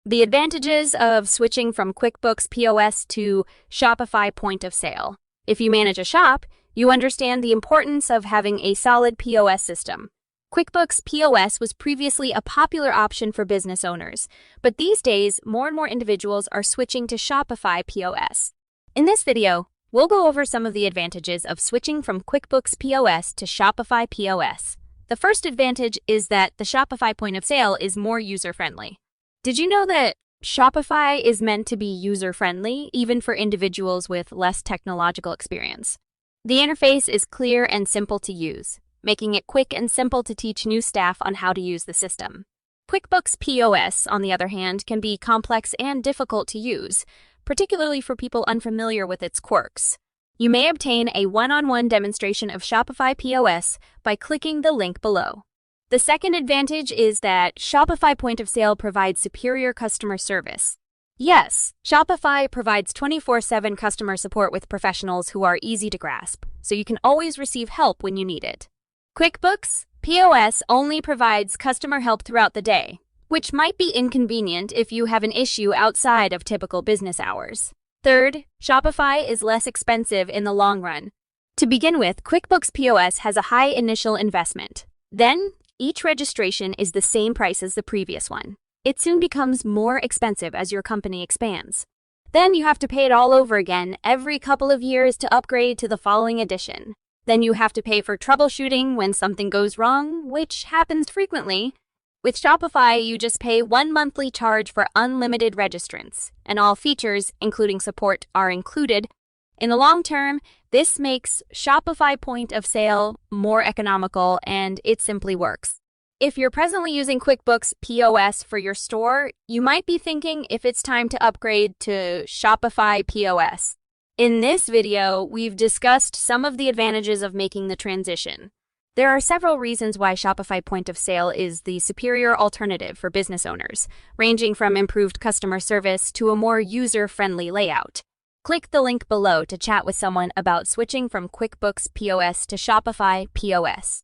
The advantages of switching from QuickBooks POS to Shopify point of sale. If you manage a shop, you understand the importance of having a solid POS system. QuickBooks POS was previously a popular option for business owners, but these days, more and more individuals are switching to Shopify POS. In this video, we'll go over some of the advantages of switching from QuickBooks POS to Shopify POS. The first advantage is that the Shopify point of sale is more user-friendly. Did you know that Shopify is meant to be user-friendly, even for individuals with less technological experience? The interface is clear and simple to use, making it quick and simple to teach new staff on how to use the system. QuickBooks POS, on the other hand, can be complex and difficult to use, particularly for people unfamiliar with its quirks. You may obtain a one-on-one demonstration of Shopify POS by clicking the link below. The second advantage is that Shopify point of sale provides superior customer service. Yes, Shopify provides 24/7 customer support with professionals who are easy to grasp, so you can always receive help when you need it. QuickBooks POS only provides customer help throughout the day, which might be inconvenient if you have an issue outside of typical business hours. Third, Shopify is less expensive in the long run. To begin with, QuickBooks POS has a high initial investment. Then, each registration is the same price as the previous one. It soon becomes more expensive as your company expands. Then you have to pay it all over again every couple of years to upgrade to the following edition. Then you have to pay for troubleshooting when something goes wrong, which happens frequently. With Shopify, you just pay one monthly charge for unlimited registrants, and all features, including support, are included. In the long term, this makes Shopify point of sale more economical, and it simply works. If you're presently using QuickBooks POS for your store, you might be thinking if it's time to upgrade to Shopify POS. In this video, we've discussed some of the advantages of making the transition. There are several reasons why Shopify point of sale is the superior alternative for business owners, ranging from improved customer service to a more user-friendly layout. Click the link below to chat with someone about switching from QuickBooks POS to Shopify POS.